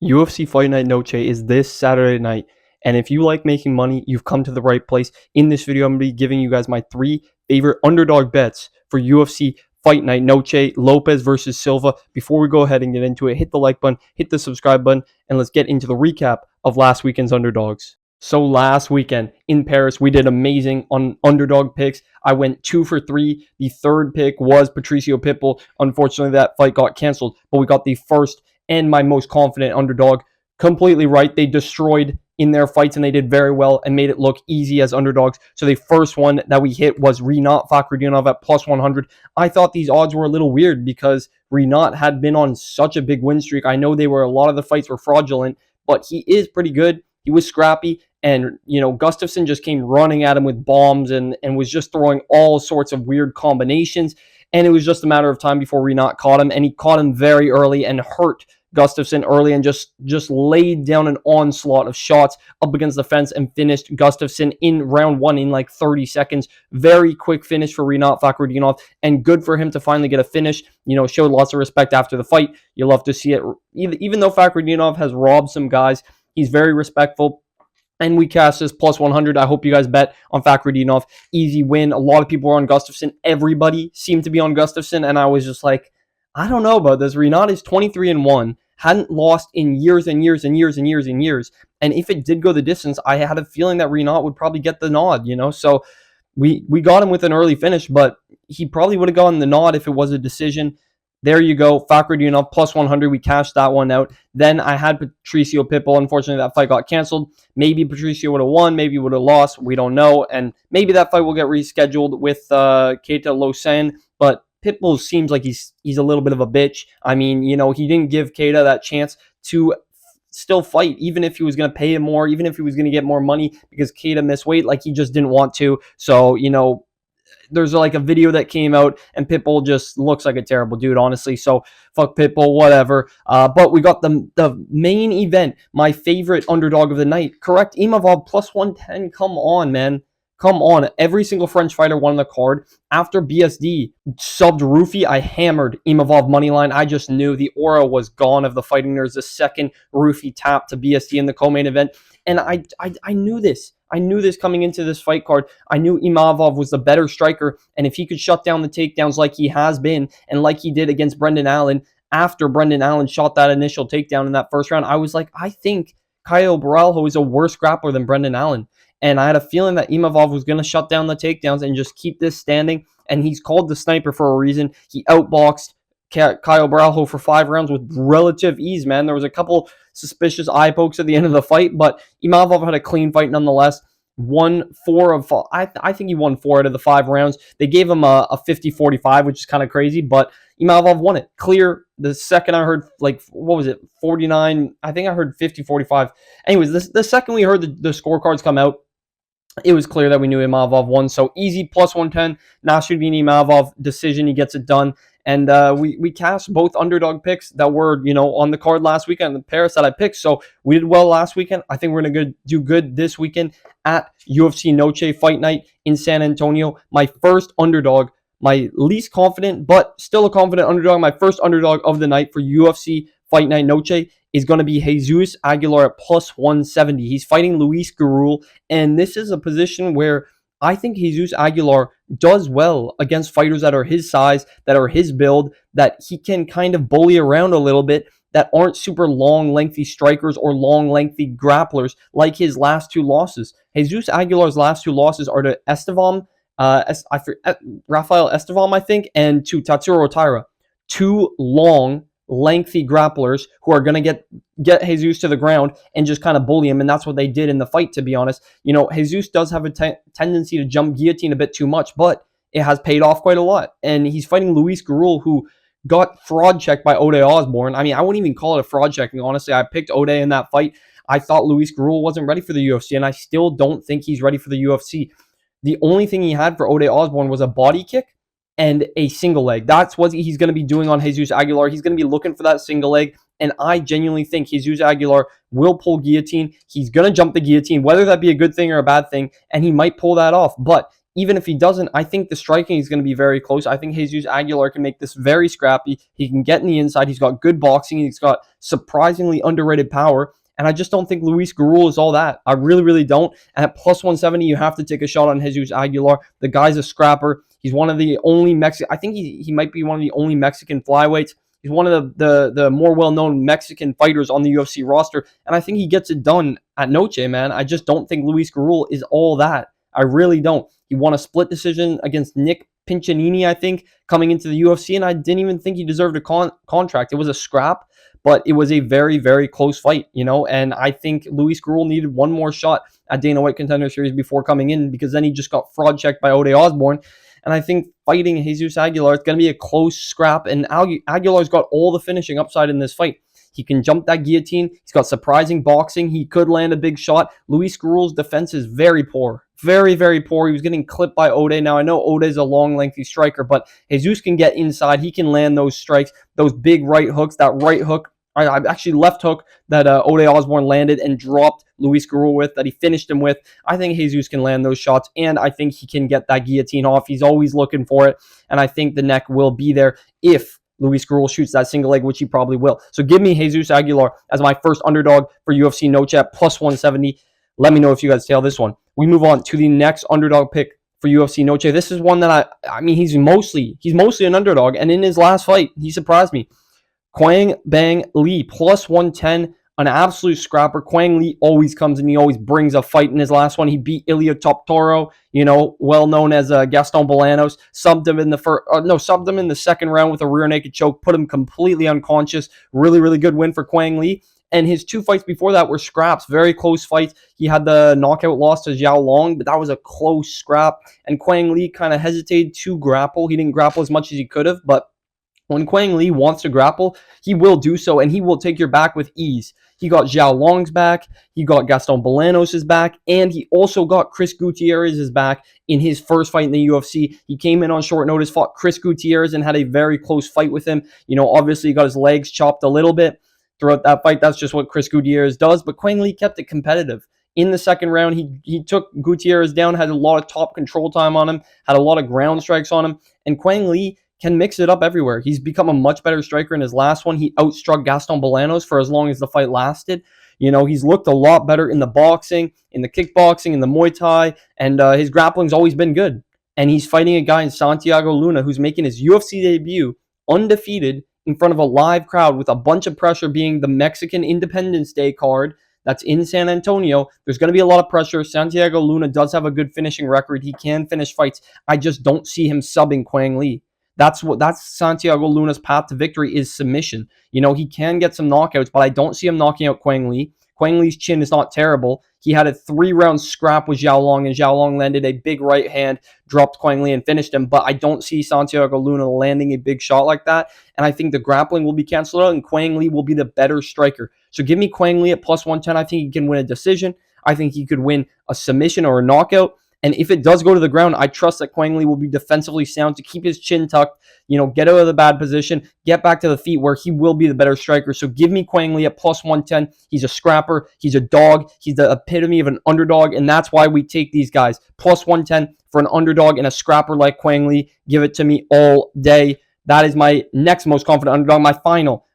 UFC Fight Night Noche is this Saturday night. And if you like making money, you've come to the right place. In this video, I'm going to be giving you guys my 3 favorite underdog bets for UFC Fight Night Noche, Lopes versus Silva. Before we go ahead and get into it, hit the like button, hit the subscribe button, and let's get into the recap of last weekend's underdogs. So last weekend in Paris, we did amazing on underdog picks. I went 2 for 3. The third pick was Patricio Pitbull. Unfortunately, that fight got canceled, but we got the first and my most confident underdog completely right. They destroyed in their fights and they did very well and made it look easy as underdogs. So the first one that we hit was Rinat Fakhretdinov at plus 100. I thought these odds were a little weird because Rinat had been on such a big win streak. I know a lot of the fights were fraudulent, but he is pretty good. He was scrappy, and Gustafsson just came running at him with bombs and was just throwing all sorts of weird combinations. And it was just a matter of time before Rinat caught him, and he caught him very early and hurt Gustafsson early and just laid down an onslaught of shots up against the fence and finished Gustafsson in round 1 in like 30 seconds. Very quick finish for Rinat Fakhretdinov, and good for him to finally get a finish. Showed lots of respect after the fight. You love to see it. Even though Fakhretdinov has robbed some guys, he's very respectful. And we cast this plus 100. I hope you guys bet on Fakhretdinov. Easy win. A lot of people were on Gustafsson. Everybody seemed to be on Gustafsson. And I was just like, I don't know about this. Rinat is 23-1. Hadn't lost in years and years and years and years and years. And if it did go the distance, I had a feeling that Rinat would probably get the nod, So we got him with an early finish, but he probably would have gotten the nod if it was a decision. There you go. Fakhretdinov plus 100. We cashed that one out. Then I had Patricio Pitbull. Unfortunately, that fight got canceled. Maybe Patricio would have won. Maybe would have lost. We don't know. And maybe that fight will get rescheduled with Keita Losen. But Pitbull seems like he's a little bit of a bitch. I mean, he didn't give Keita that chance to still fight, even if he was going to pay him more, even if he was going to get more money because Keita missed weight. Like, he just didn't want to. So, there's like a video that came out and Pitbull just looks like a terrible dude, honestly. So fuck Pitbull, whatever. But we got the main event, my favorite underdog of the night. Correct, Imavov plus 110. Come on, man. Come on. Every single French fighter won the card. After BSD subbed Rufy, I hammered Imavov moneyline. I just knew the aura was gone of the fighting. There's a second Rufy tap to BSD in the co-main event. And I knew this. I knew this coming into this fight card. I knew Imavov was the better striker, and if he could shut down the takedowns like he has been and like he did against Brendan Allen, after Brendan Allen shot that initial takedown in that first round, I was like, I think Caio Borralho is a worse grappler than Brendan Allen. And I had a feeling that Imavov was going to shut down the takedowns and just keep this standing, and he's called the sniper for a reason. He outboxed Caio Borralho for 5 rounds with relative ease, man. There was a couple suspicious eye pokes at the end of the fight, but Imavov had a clean fight nonetheless. Won 4 of 5. I think he won 4 out of the 5 rounds. They gave him a 50-45, which is kind of crazy, but Imavov won it clear. The second I heard, 49, I think I heard 50-45. Anyways, the second we heard the scorecards come out, it was clear that we knew Imavov won. So easy, plus 110. Nasruddin Imavov decision. He gets it done. And we cast both underdog picks that were, on the card last weekend, the Paris that I picked. So we did well last weekend. I think we're going to do good this weekend at UFC Noche Fight Night in San Antonio. My first underdog, my least confident, but still a confident underdog. My first underdog of the night for UFC Fight Night Noche is going to be Jesus Aguilar at plus 170. He's fighting Luis Gurul, and this is a position where I think Jesus Aguilar does well against fighters that are his size, that are his build, that he can kind of bully around a little bit, that aren't super long, lengthy strikers or long, lengthy grapplers like his last 2 losses. Jesus Aguilar's last 2 losses are to Rafael Estevam, I think, and to Tatsuro Taira. 2 long, lengthy grapplers who are going to get Jesus to the ground and just kind of bully him, and that's what they did in the fight, to be honest. Jesus does have a tendency to jump guillotine a bit too much, but it has paid off quite a lot, and he's fighting Luis Gurul, who got fraud checked by Ode Osborne. I mean, I wouldn't even call it a fraud checking, honestly. I picked Ode in that fight. I thought Luis Gurul wasn't ready for the UFC, and I still don't think he's ready for the UFC. The only thing he had for Ode Osborne was a body kick and a single leg. That's what he's going to be doing on Jesus Aguilar. He's going to be looking for that single leg, and I genuinely think Jesus Aguilar will pull guillotine. He's going to jump the guillotine, whether that be a good thing or a bad thing, and he might pull that off. But even if he doesn't, I think the striking is going to be very close. I think Jesus Aguilar can make this very scrappy. He can get in the inside. He's got good boxing. He's got surprisingly underrated power. And I just don't think Luis Garul is all that. I really, really don't. And at plus 170, you have to take a shot on Jesus Aguilar. The guy's a scrapper. He's one of the only Mexican. I think he might be one of the only Mexican flyweights. He's one of the more well-known Mexican fighters on the UFC roster. And I think he gets it done at Noche, man. I just don't think Luis Garul is all that. I really don't. He won a split decision against Nick Pincinini, I think, coming into the UFC, and I didn't even think he deserved a contract. It was a scrap, but it was a very, very close fight, and I think Luis Garul needed one more shot at Dana White Contender Series before coming in, because then he just got fraud checked by Ode Osborne. And I think fighting Jesus Aguilar is going to be a close scrap, and Aguilar's got all the finishing upside in this fight. He can jump that guillotine. He's got surprising boxing. He could land a big shot. Luis Garul's defense is very poor. Very, very poor. He was getting clipped by Ode. Now, I know Ode is a long, lengthy striker, but Jesus can get inside. He can land those strikes, those big right hooks, that right hook. Actually, left hook that Ode Osborne landed and dropped Luis Garul with, that he finished him with. I think Jesus can land those shots, and I think he can get that guillotine off. He's always looking for it, and I think the neck will be there if Luis Garul shoots that single leg, which he probably will. So give me Jesus Aguilar as my first underdog for UFC Noche at plus 170. Let me know if you guys tail this one. We move on to the next underdog pick for UFC Noche. This is one that I mean, he's mostly an underdog, and in his last fight, he surprised me. Quang Bang Lee, plus 110, an absolute scrapper. Quang Lee always comes and he always brings a fight. In his last one, he beat Ilia Toptoro, well known as Gaston Bolanos. Subbed him in the second round with a rear naked choke, put him completely unconscious. Really, really good win for Quang Lee. And his two fights before that were scraps, very close fights. He had the knockout loss to Xiao Long, but that was a close scrap. And Quang Lee kind of hesitated to grapple. He didn't grapple as much as he could have, but when Quang Lee wants to grapple, he will do so, and he will take your back with ease. He got Xiao Long's back, he got Gaston Bolanos' back, and he also got Chris Gutierrez's back in his first fight in the UFC. He came in on short notice, fought Chris Gutierrez, and had a very close fight with him. Obviously he got his legs chopped a little bit throughout that fight. That's just what Chris Gutierrez does, but Quang Lee kept it competitive. In the second round, he took Gutierrez down, had a lot of top control time on him, had a lot of ground strikes on him, and Quang Lee can mix it up everywhere. He's become a much better striker in his last one. He outstruck Gaston Bolanos for as long as the fight lasted. He's looked a lot better in the boxing, in the kickboxing, in the Muay Thai, and his grappling's always been good. And he's fighting a guy in Santiago Luna who's making his UFC debut undefeated in front of a live crowd with a bunch of pressure, being the Mexican Independence Day card that's in San Antonio. There's going to be a lot of pressure. Santiago Luna does have a good finishing record. He can finish fights. I just don't see him subbing Quang Lee. That's Santiago Luna's path to victory, is submission. He can get some knockouts, but I don't see him knocking out Quang Lee. Quang Lee's chin is not terrible. He had a 3-round scrap with Xiao Long, and Xiao Long landed a big right hand, dropped Quang Lee, and finished him. But I don't see Santiago Luna landing a big shot like that. And I think the grappling will be canceled out, and Quang Lee will be the better striker. So give me Quang Lee at plus 110. I think he can win a decision. I think he could win a submission or a knockout. And if it does go to the ground, I trust that Quang Lee will be defensively sound to keep his chin tucked, get out of the bad position, get back to the feet where he will be the better striker. So give me Quang Lee at plus 110. He's a scrapper. He's a dog. He's the epitome of an underdog, and that's why we take these guys. Plus 110 for an underdog and a scrapper like Quang Lee. Give it to me all day. That is my next most confident underdog.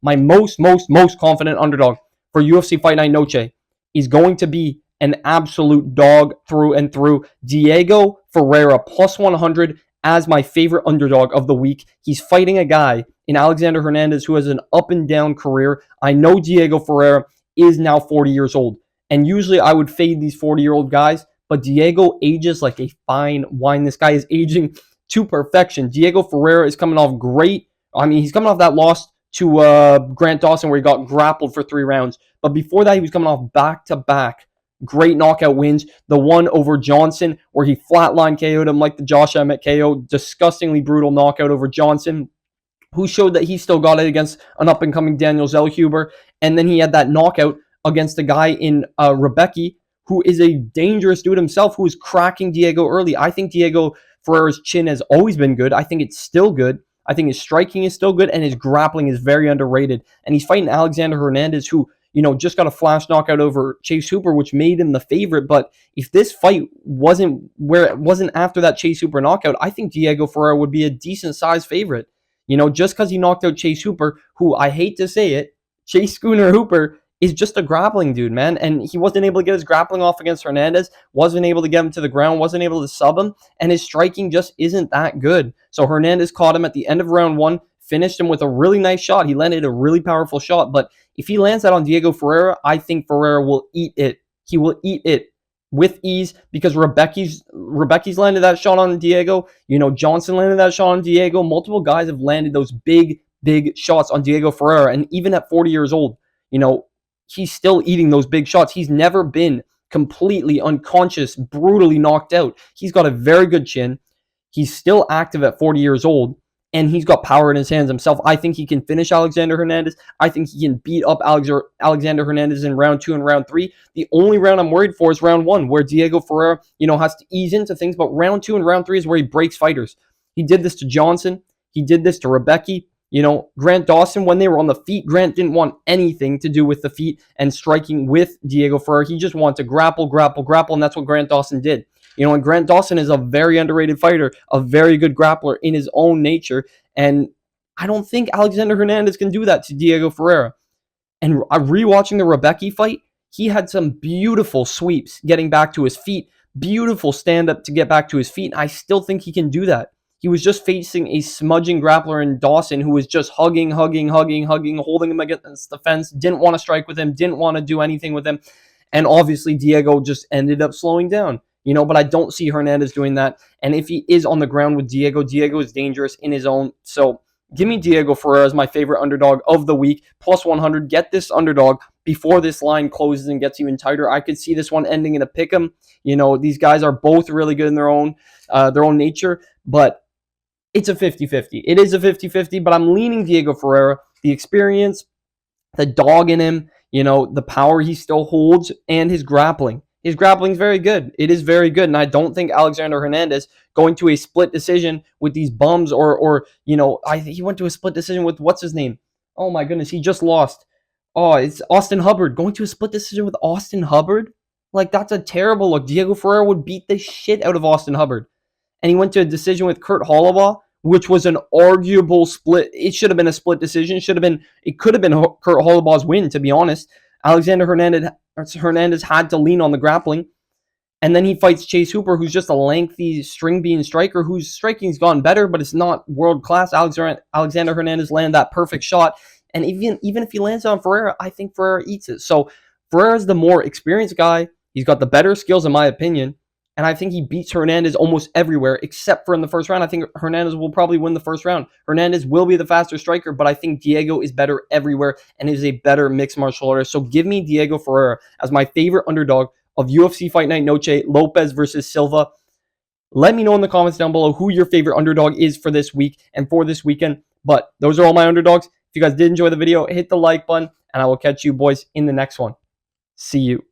My most confident underdog for UFC Fight Night Noche is going to be an absolute dog through and through. Diego Ferreira, plus 100 as my favorite underdog of the week. He's fighting a guy in Alexander Hernandez who has an up and down career. I know Diego Ferreira is now 40 years old, and usually I would fade these 40-year-old guys, but Diego ages like a fine wine. This guy is aging to perfection. Diego Ferreira is coming off great. He's coming off that loss to Grant Dawson where he got grappled for 3 rounds. But before that, he was coming off back-to-back great knockout wins. The one over Johnson where he flatline KO'd him like the Josh Emmett KO. Disgustingly brutal knockout over Johnson, who showed that he still got it against an up-and-coming Daniel Zellhuber. And then he had that knockout against a guy in Rebecki, who is a dangerous dude himself, who is cracking Diego early. I think Diego Ferreira's chin has always been good. I think it's still good. I think his striking is still good, and his grappling is very underrated. And he's fighting Alexander Hernandez, who, just got a flash knockout over Chase Hooper, which made him the favorite. But if this fight wasn't after that Chase Hooper knockout, I think Diego Ferreira would be a decent size favorite. Just because he knocked out Chase Hooper, who, I hate to say it, Chase Schooner Hooper is just a grappling dude, man. And he wasn't able to get his grappling off against Hernandez, wasn't able to get him to the ground, wasn't able to sub him, and his striking just isn't that good. So Hernandez caught him at the end of round 1, finished him with a really nice shot. He landed a really powerful shot, but if he lands that on Diego Ferreira, I think Ferreira will eat it. He will eat it with ease because Rebecca's landed that shot on Diego. Johnson landed that shot on Diego. Multiple guys have landed those big shots on Diego Ferreira, and even at 40 years old, he's still eating those big shots. He's never been completely unconscious, brutally knocked out. He's got a very good chin. He's still active at 40 years old, and he's got power in his hands himself. I think he can finish Alexander Hernandez. I think he can beat up Alexander Hernandez in round 2 and round 3. The only round I'm worried for is round 1, where Diego Ferreira, has to ease into things, but round 2 and round 3 is where he breaks fighters. He did this to Johnson. He did this to Rebecca. Grant Dawson, when they were on the feet, Grant didn't want anything to do with the feet and striking with Diego Ferreira. He just wanted to grapple, and that's what Grant Dawson did. And Grant Dawson is a very underrated fighter, a very good grappler in his own nature, and I don't think Alexander Hernandez can do that to Diego Ferreira. And rewatching the Rebecca fight, he had some beautiful sweeps getting back to his feet, beautiful stand-up to get back to his feet, and I still think he can do that. He was just facing a smudging grappler in Dawson who was just hugging, holding him against the fence, didn't want to strike with him, didn't want to do anything with him. And obviously, Diego just ended up slowing down, but I don't see Hernandez doing that. And if he is on the ground with Diego is dangerous in his own. So give me Diego Ferreira as my favorite underdog of the week, plus 100. Get this underdog before this line closes and gets even tighter. I could see this one ending in a pick'em. These guys are both really good in their own nature, but it's a 50-50. It is a 50-50, but I'm leaning Diego Ferreira. The experience, the dog in him, the power he still holds, and his grappling. His grappling is very good. It is very good, and I don't think Alexander Hernandez going to a split decision with these bums he went to a split decision with what's his name? Oh my goodness, he just lost. Oh, it's Austin Hubbard. Going to a split decision with Austin Hubbard? Like, that's a terrible look. Diego Ferreira would beat the shit out of Austin Hubbard. And he went to a decision with Kurt Holloway, which was an arguable split. It should have been a split decision. It could have been Kurt Holloway's win, to be honest. Alexander Hernandez had to lean on the grappling. And then he fights Chase Hooper, who's just a lengthy string bean striker whose striking's gotten better, but it's not world class. Alexander Hernandez landed that perfect shot. And even if he lands on Ferreira, I think Ferreira eats it. So Ferreira's the more experienced guy. He's got the better skills, in my opinion. And I think he beats Hernandez almost everywhere, except for in the first round. I think Hernandez will probably win the first round. Hernandez will be the faster striker, but I think Diego is better everywhere and is a better mixed martial artist. So give me Diego Ferreira as my favorite underdog of UFC Fight Night Noche, Lopes versus Silva. Let me know in the comments down below who your favorite underdog is for this week and for this weekend. But those are all my underdogs. If you guys did enjoy the video, hit the like button, and I will catch you boys in the next one. See you.